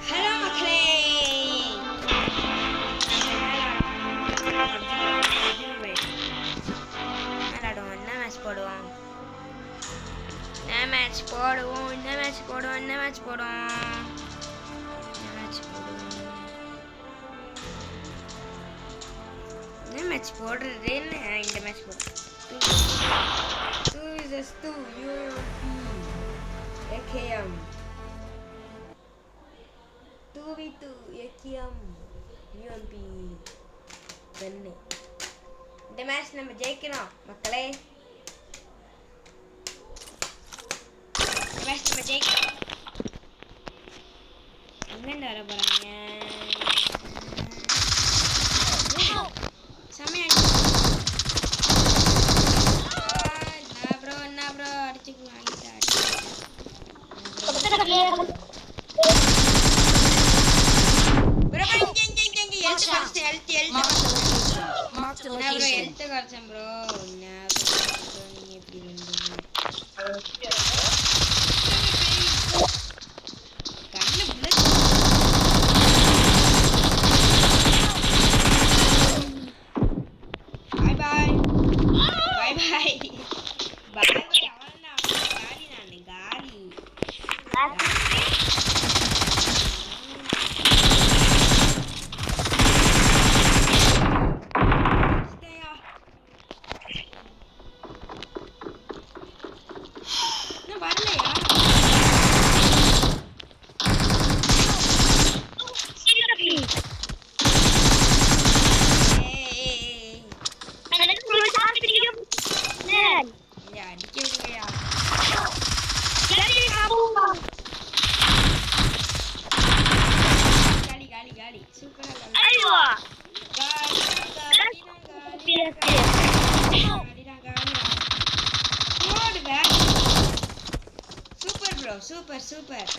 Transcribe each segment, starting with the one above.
Hello மக்களே, விளையாடுவோம். என்ன மேட்ச் போடுவோம்? என்ன மேட்ச் போடுவோம்? என்ன மேட்ச் போடுறதுன்னு இந்த மேட்ச் போடுறோம். 2 UMP AKM 2v2 AKM UMP கன்னு. இந்த மேட்ச் நம்ம ஜெயிக்கணும் மக்களே. இந்த மேட்ச் நம்ம ஜெயிக்கணும். எங்கேருந்து வர போறாங்க? என்ன ப்ரோ அடிச்சு சூப்பர்.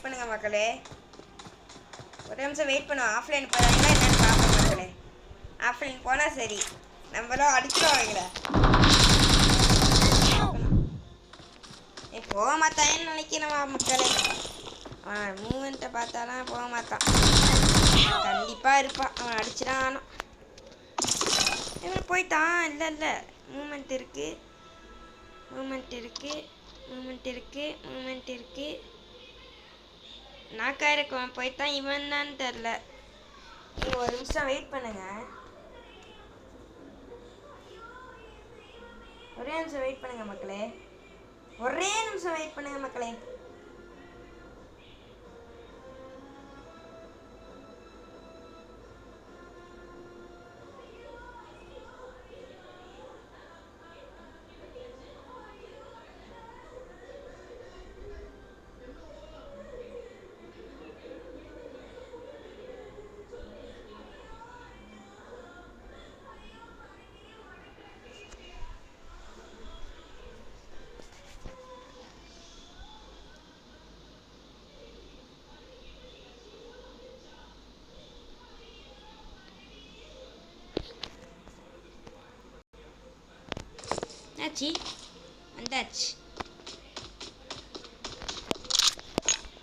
பண்ணுங்க மக்களே. ஒரு நிமிஷம் வெயிட் பண்ணுவோம். ஆஃப்லைன் போகிறாங்களா என்னன்னு பார்ப்போம் மக்களே. ஆஃப்லைன் போனால் சரி, நம்மளும் அடிச்சிடுவாங்கள. போக மாட்டான்னு நினைக்கிறேன் மக்களே. அவன் மூமெண்ட்டை பார்த்தாலாம் போக மாட்டான். கண்டிப்பாக இருப்பான். அவன் அடிச்சிடான். இவன் போயிட்டான். இல்லை இல்லை, மூமெண்ட் இருக்குது, மூமெண்ட் இருக்குது, மூமெண்ட் இருக்குது, மூமெண்ட் இருக்குது. நாக்கா இருக்கவன் போயிட்டான். இவன் தான் தெரில. நீங்கள் ஒரு நிமிஷம் வெயிட் பண்ணுங்க. ஒரே நிமிஷம் வெயிட் பண்ணுங்க மக்களே. ஒரே நிமிஷம் வெயிட் பண்ணுங்க மக்களே. வந்தாச்சு.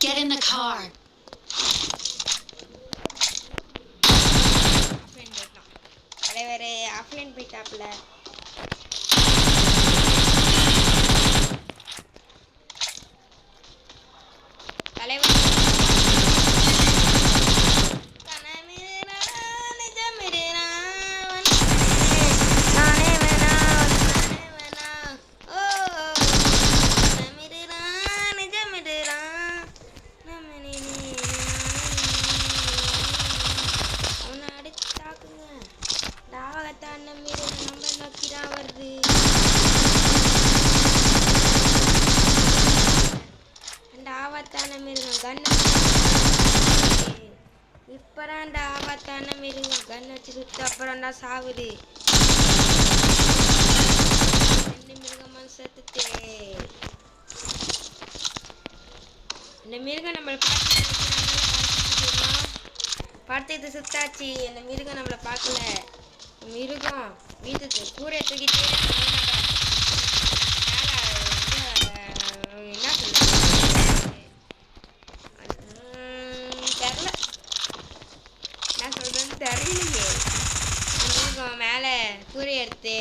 Get in the car. தலைவர் ஆஃப்லைன் போயிட்டாப்ல. தலைவர் இப்பதான் ஆபத்தான மிருகம் கன் வச்சு சுத்த அப்புறம் தான் சாவுது. ரெண்டு மிருகமா செத்துட்டே. இந்த மிருகம் நம்மளை பார்த்துட்டு சுத்தாச்சு. அந்த மிருகம் நம்மளை பார்க்கல. மிருகம் வீட்டுக்கு கூரை தூக்கிட்டே என்ன சொல்ல தெரில. நான் சொல்றது தெரியலையே. மிருகம் மேலே கூரை எடுத்து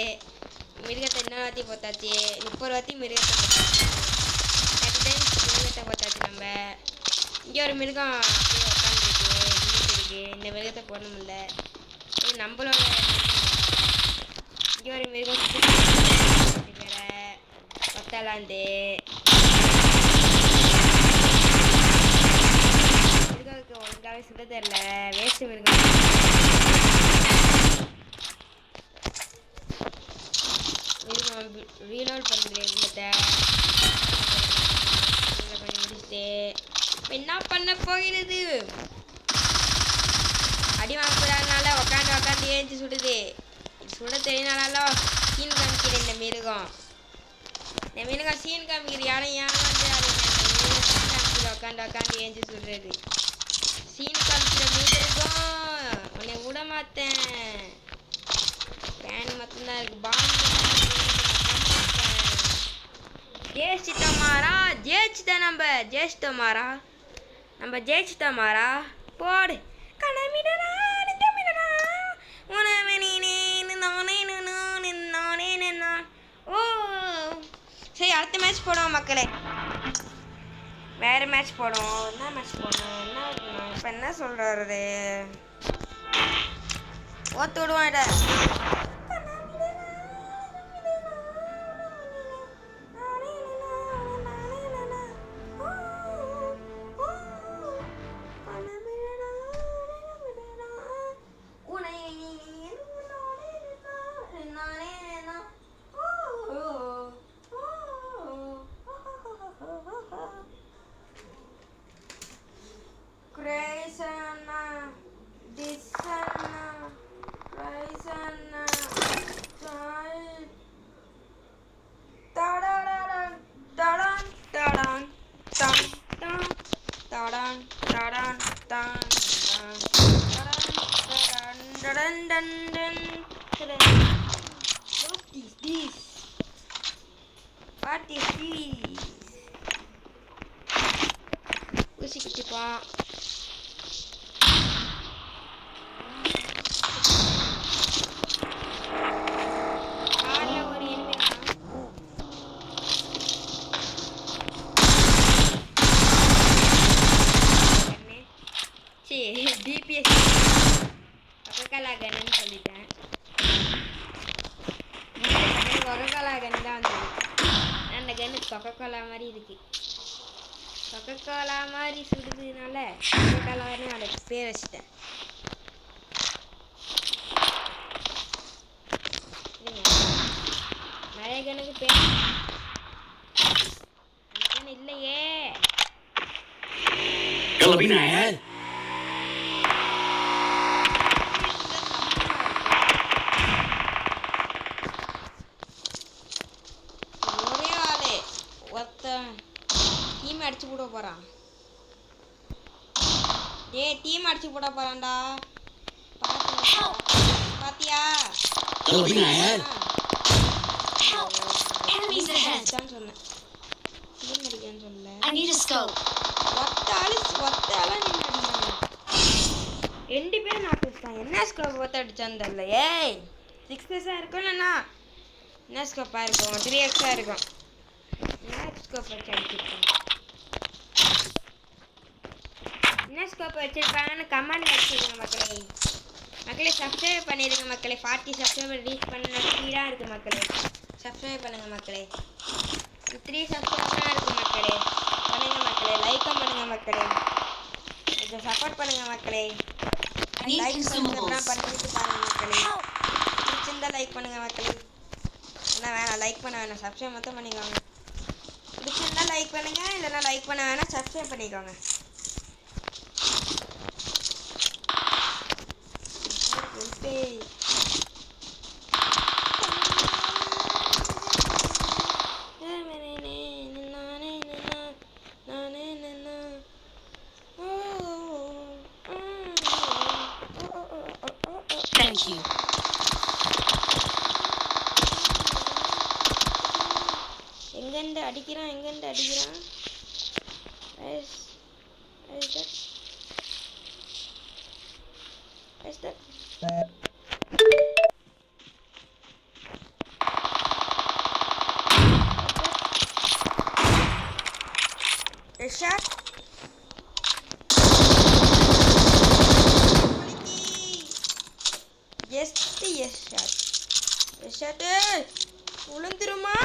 மிருகத்தை இன்னொரு வாத்தி போத்தாச்சு. 30 வாத்தி மிருகத்தை போத்தாச்சு. 30 டைம்ஸ் மிருகத்தை போத்தாச்சு. நம்ம இங்கே ஒரு மிருகம் அப்படியே உட்காந்துருக்கு. இந்த மிருகத்தை போட முடியல. நம்மளோட இங்கே ஒரு மிருகம் வேற ஒத்தலாந்து மிருகத்துக்கு ஒழுங்காவே சுட தெரியல. வேஸ்ட் மிருகம். மிருகம் ரீலோட் பண்ணுது. மிருகத்தை பண்ணி முடிச்சுட்டு என்ன பண்ண போகிறது? அடி வாங்கக்கூடாதுனால உக்காந்து ஏஞ்சி சுடுது. சுட தெரியனால சீன் காமிக்கிறேன். இந்த மிருகம் சீன் காமிக்கிற யாரும் ஏமாந்து அது உக்காந்து ஏஞ்சி சுடுறது. சீன் காமிக்கிற மிருகம் உன்னை விட மாட்டேன். ஃபேன் மட்டும்தான் இருக்கு. பாம்பு ஜெயிச்சிட்டோம் மாறா. ஜெயிச்சுட்டேன். நம்ம ஜெயிச்சிட்டோம் மாறா. போடு சரி, அடுத்த மேட்ச் போடுவோம் மக்களே. வேற மேட்ச் போடுவோம். என்ன மேட்ச் போடுவோம்? இப்போ என்ன சொல்றது? ஓத்து விடுவான். தடான் தடான் தான் தான் தடான் தடான் டன் டன் டன். What is this? What is this? ஊசி குத்திப்போம். கார்ல ஒரு enemy டிபிஎஸ் கொக்ககோலா கன்னு சொல்லிட்டேன். கொக்ககோலா கன்னு தான் வந்தது. அந்த கன்னு கொக்ககோலா மாதிரி இருக்கு. கொக்ககோலா மாதிரி சுடுதுனால கொக்ககோலான்னு அதுக்கு பேர் வச்சிட்டேன். நிறைய கண்ணுக்கு பேர் அந்த கண்ணு இல்லையே. ஒரே ஆளு ஒருத்தன் டீம் அடிச்சு போட போறான். டேய் டீம் அடிச்சு போட போறான்டா. பாத்தியா? Enemies ahead. சொன்னேன். டீம் அடிக்கான்னு சொல்லல. I need a scope. ஒத்தால நின்னு ரெண்டு பேரும் நாக்கு வச்சிட்டாங்க. என்ன ஸ்கோப் பார்த்து அடிச்சான்னு தெரியல. ஏய் 6x இருக்கும் இல்லைண்ணா என்ன ஸ்கோப்பாக இருக்கும் 3x இருக்கும். என்ன ஸ்கோப் வச்சு அடிச்சிருக்கேன். என்ன ஸ்கோப் வச்சிருப்பாங்கன்னு கமெண்ட் அடிச்சிருங்க மக்களே. மக்களே சப்ஸ்கிரைப் பண்ணிடுங்க மக்களே. 40 சப்ஸ்கிரைபர் ரீச் பண்ண ஸ்பீடாக இருக்குது மக்களே. சப்ஸ்கிரைப் பண்ணுங்கள் மக்களே. 3 சப்ஸ்கிரைப் தான் இருக்குது மக்களே. பண்ணுங்க மக்களே. லைக்கும் பண்ணுங்க மக்களே. கொஞ்சம் சப்போர்ட் பண்ணுங்க மக்களே. லைக் சப்ஸ்கிரைப்லாம் பண்ணிட்டு பாருங்க மக்களே. பிடிச்சிருந்தா லைக் பண்ணுங்க மக்களே. என்ன வேணாம் லைக் பண்ண வேணாம் சப்ஸ்கிரைப் மட்டும் பண்ணிக்கோங்க. பிடிச்சிருந்தா லைக் பண்ணுங்க. இல்லைன்னா லைக் பண்ண வேணாம் சப்ஸ்கிரைப் பண்ணிக்கோங்க. Thank you. எங்கேருந்து அடிக்கிறான் எங்கேருந்து அடிக்கிறான். Shot. Yes shot. Shot. உளுந்துருமா?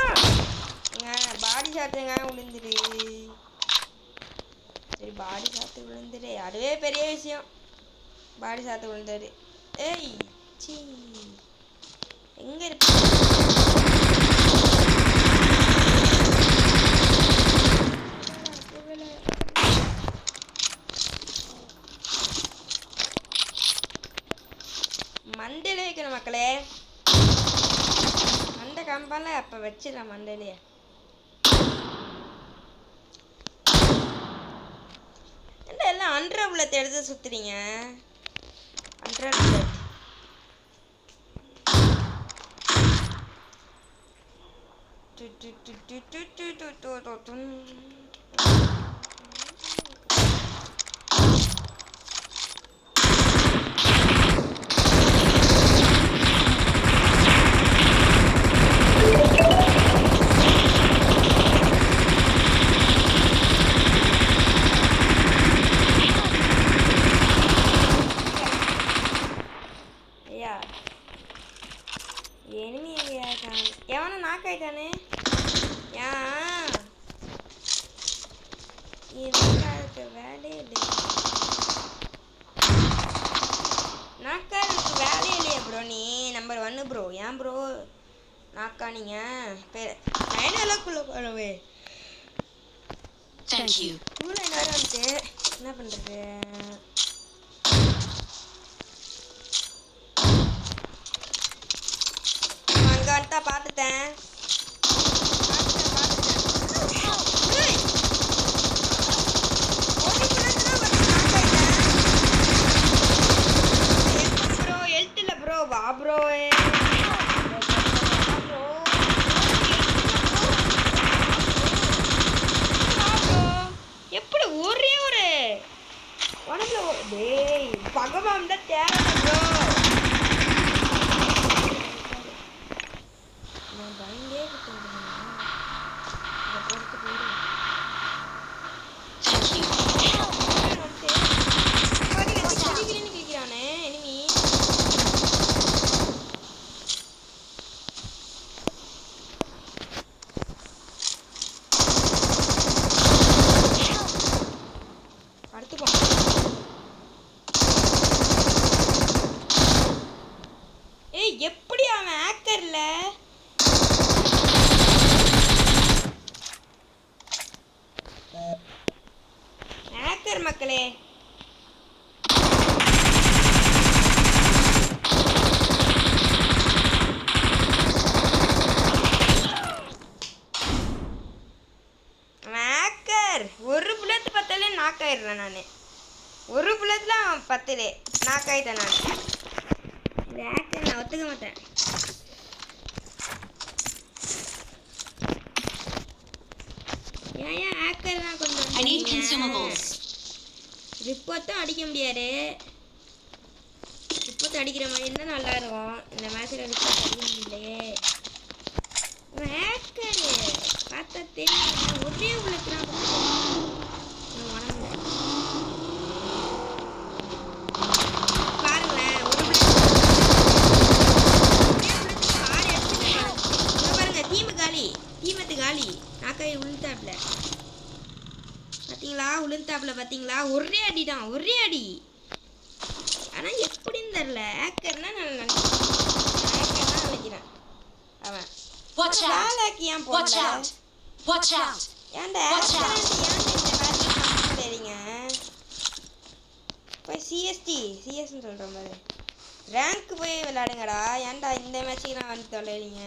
பாடி ஷாட்டுங்க உளுந்துரு. சரி பாடி ஷாட்டு விழுந்துரு. அதுவே பெரிய விஷயம். பாடி ஷாட்டு விழுந்தாரு. ஏய் சீ எங்க இருக்கு? மண்டையில வைக்கணும் மக்களே. மண்டை கம்பால அப்ப வச்சிடலாம் மண்டையிலேயே. என்ன எல்லாம் 100 புல்லட் எடுத்து சுத்துறீங்க. 100 புல்லட் enemy எவனும் நாக் ஆயிட்டானே. நாக்காருக்கு வேலையே இல்லை. நாக்காருக்கு வேலையே இல்லையா ப்ரோ? நீ நம்பர் 1 ப்ரோ. ஏன் ப்ரோ நாக்கானீங்க? ஃபைனலுக்குள்ள போறவே. Thank you. இவ்வளோ நேரம் வந்துட்டு என்ன பண்ணுறது? அங்கே வந்துட்டா பார்த்துட்டேன். ஓடி ஏறல ப்ரோ. நான் பயந்தே கிட்டேன். இதை பொறுத்து போயிடும். கிளிக்கிறானே எனிமி. அடுத்து ஏய் எப்படி அவன் ஹேக்கர்ல ஹேக்கர் மக்களே. ஹேக்கர் ஒரு புல்லட் பத்தாலே நாக் ஆயிடுறேன் நான். ஒரு புல்லட்ல அவன் பத்தலே நாக் ஆயிட்டேன் நான். இந்த ஹேக்கர் நான் ஒத்துக்க மாட்டேன். ஏன் ஹேக்கர் தான் கொஞ்சம் ரிப்போர்ட்டும் அடிக்க முடியாது. ரிப்போர்ட் அடிக்கிற மாதிரி இருந்தால் நல்லா இருக்கும். இந்த மேட்ச்சில் ரிப்போர்ட் அடிக்க முடியலையே. ஹேக்கர் பார்த்தா தெரியும். ஒரே உங்களுக்கு தான் பாருங்களேன். பாருங்க தீமு காலி. தீமத்து காலி. நாக்காய் உளுத்தாப்புல பார்த்தீங்களா? உளுந்தாப்புல பார்த்தீங்களா? ஒரே அடி தான். ஒரே அடி. ஆனால் எப்படின்னு தெரில. ஹேக்கர்னா நான் நினைக்கிறேன் அவன். ஏன் போடல? ஏன்டா சரிங்க போய் சிஎஸ்ன்னு சொல்கிற மாதிரி ரேங்க் போய் விளையாடுங்கடா. ஏன்டா இந்த மேட்சுக்கு நான் வந்து தொலைறீங்க?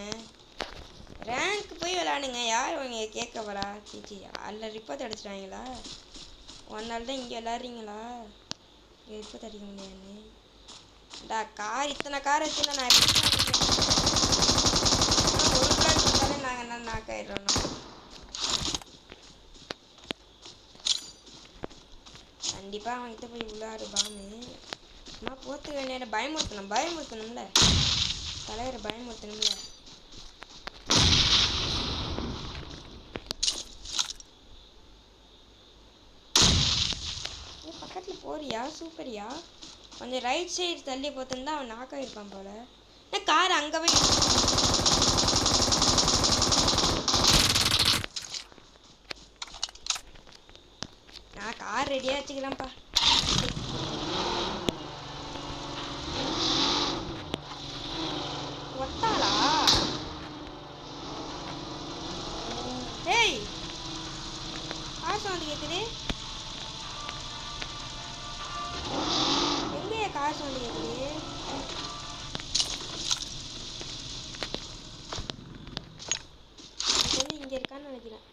ரேங்க் போய் விளையாடுங்க. யார் அவங்க கேட்க வரா? சீச்சி அதில் ரிப்போர்ட் அடிச்சிட்டாங்களா? ஒன் நாள் தான் இங்கே விளாட்றீங்களா? ரிப்போர்ட் அடிக்க முடியாது. டா கார் இத்தனை கார் வச்சுன்னா நான் எப்படி ஒரு பிளான் இருந்தாலே நாங்கள் என்ன நாக்காயிடுறோம். கண்டிப்பாக அவன்கிட்ட போய் விளையாடு பாமு. சும்மா போத்துக்க வேண்டிய பயமுறுத்தணும்ல. தலைவரை பயமுறுத்தணும்ல. பக்கத்தில் போறியா? சூப்பரியா. கொஞ்சம் ரைட் சைடு தள்ளி போத்துருந்தா அவன் நாக்காயிருப்பான் போல. கார் அங்கே போய் நான் கார் ரெடியாக வச்சுக்கலாம்ப்பா. ஒத்தாளா? ஏய் காசு வந்து கேட்குது. எங்கேயா காசு வந்து கேட்குது? இங்கே இருக்கான்னு நினைக்கிறேன்.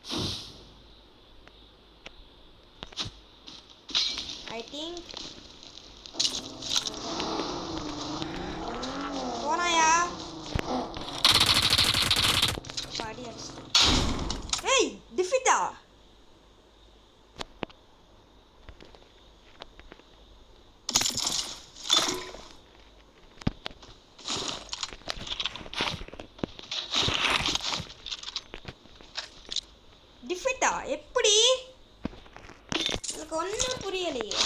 I think போனாயா? பாடி அடிச்சு. ஏய் டிஃபிட்டா? டிஃபிட்டா எப்படி? எனக்கு ஒன்றும் புரியலையே.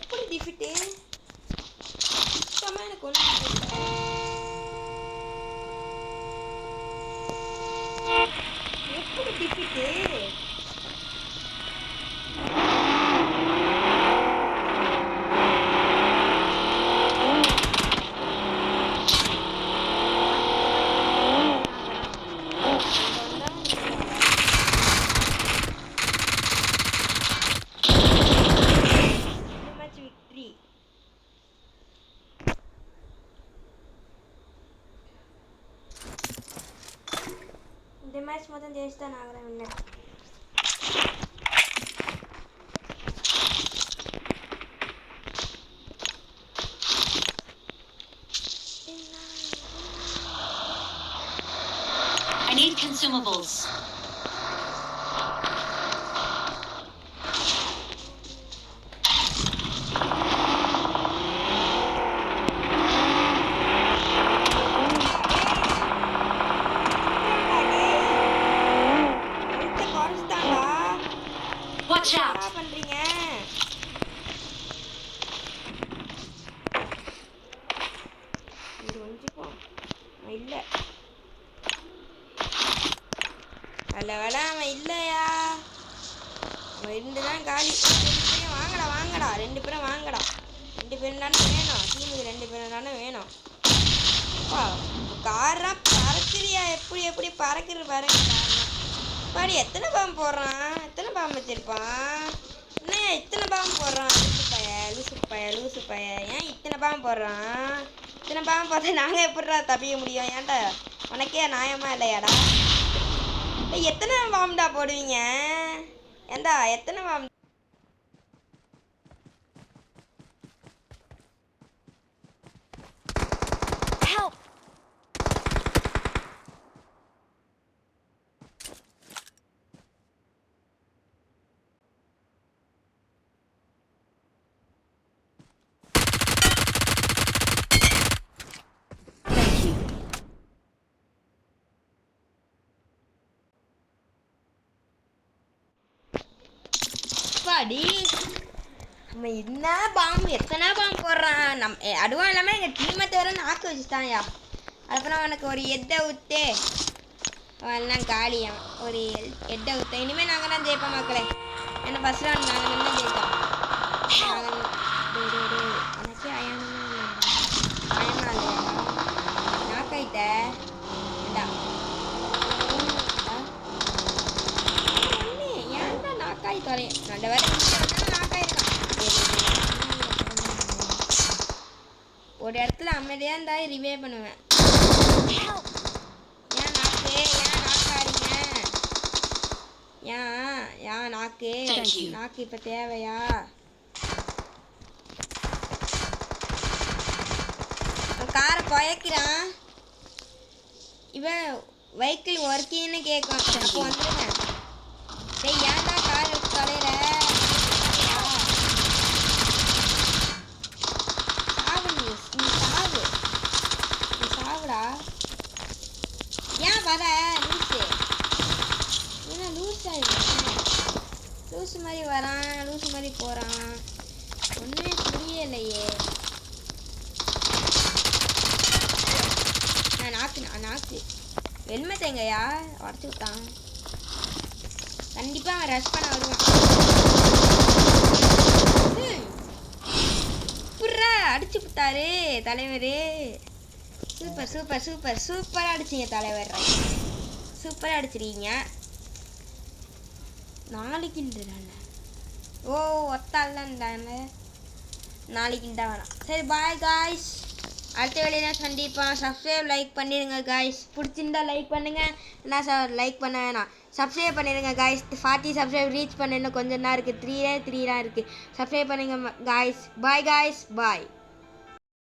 எப்படி டிஃபிட்டு? சுத்தமாக எனக்கு ஒன்றும் புரியல. எப்படி டிஃபிட்டு? இந்த மேட்ச் மொத்தம் ஜெயிச்சு தான் ஆகிறேன். Winner I need consumables. Watch out! என்ன பண்றீங்க? இது ஒஞ்சிப்போம் இல்ல நல்ல வேலை அவன் இல்லையா, அவன் இருந்துதான் காலி. வாங்கடா வாங்கடா, 2 பேரும் வாங்கடா, 2 பேரும் தானே வேணும் டீமுக்கு, 2 பேரும் தானே வேணும். காரா பறக்குறியா, எப்படி பறக்குறது பாருங்க காரணம். பாடி எத்தனை பாம்பு போடுறான், எத்தனை பாம்பு வச்சிருப்பான், என்னையா இத்தனை பாம்பு போடுறான், லூசு பைய ஏன் இத்தனை பாம்பு போடுறான், இத்தனை பாம்பு பார்த்தா நாங்கள் எப்படிடா தப்பிக்க முடியும், ஏன்டா உனக்கே நியாயமா இல்லையாடா, எத்தனை பாம்புடா போடுவீங்க, ஏண்டா எத்தனை பாம்பு. அடி நம்ம என்ன பாம்பு, எத்தனை பாம்பு போடுறான், அதுவும் இல்லாமல் எங்கள் டீமை தவிர நாக்கு வச்சுட்டான்யா. அதுக்கப்புறம் அவனுக்கு ஒரு எட்டை ஊற்றே அவெல்லாம் காலியான், ஒரு எட்டை ஊற்ற. இனிமேல் நாங்கள் தான் ஜெயிப்போம் மக்களே, ஏன்னா ஃபர்ஸ்ட் ரவுண்ட் நாங்கள் தான் ஜெயித்தோம். எனக்கே அயனமா இல்லையா, நாக்காயிட்ட ஏண்டா நாக்காய் தொலையும், நல்ல வேலை நாக்காயிருக்கான். ஒரு இடத்துல அமைதியாக இருந்தால் ரிவே பண்ணுவேன். ஏன் நாக்காரீங்க, ஏன் நாக்கு இப்போ தேவையா, காரை குயக்கிறான் இவன், வெஹிக்கிள் ஒர்க்கிங்னு கேட்கும். அப்போ வந்துடுங்க, டேய் ஏன்டா கார் எடுத்து தொலைற, சாவு நீ சாவுடா, ஏன் வர லூஸு, ஏன்னா லூஸு மாதிரி வரான், லூஸு மாதிரி போகிறான், ஒன்றுமே புரியலையே. நாக்கு ஹெல்மெட் எங்கயா உடச்சி விட்டான், கண்டிப்பாக அவன் ரஷ் பண்ண வருவான். புர்ரா அடிச்சு விட்டாரு தலைவர், சூப்பராக அடிச்சிங்க தலைவர், சூப்பராக அடிச்சிருக்கீங்க. நாளைக்கு ஓ ஒத்தாண்டான நாளைக்கு தான் வேணாம். சரி பாய் காய்ஸ், அடுத்த வேலையை சந்திப்போம். சப்ஸ்கிரைப் லைக் பண்ணிடுங்க காய்ஸ், பிடிச்சிருந்தா லைக் பண்ணுங்கள், என்ன லைக் பண்ண வேணாம், சப்ஸ்கிரைப் பண்ணிடுங்க காய்ஸ். 40 சப்ஸ்கிரைப் ரீச் பண்ண இன்னும் கொஞ்சம் தான் இருக்குது, 3 தான் இருக்குது. சப்ஸ்கிரைப் பண்ணுங்க காய்ஸ். பாய் காய்ஸ், பாய்.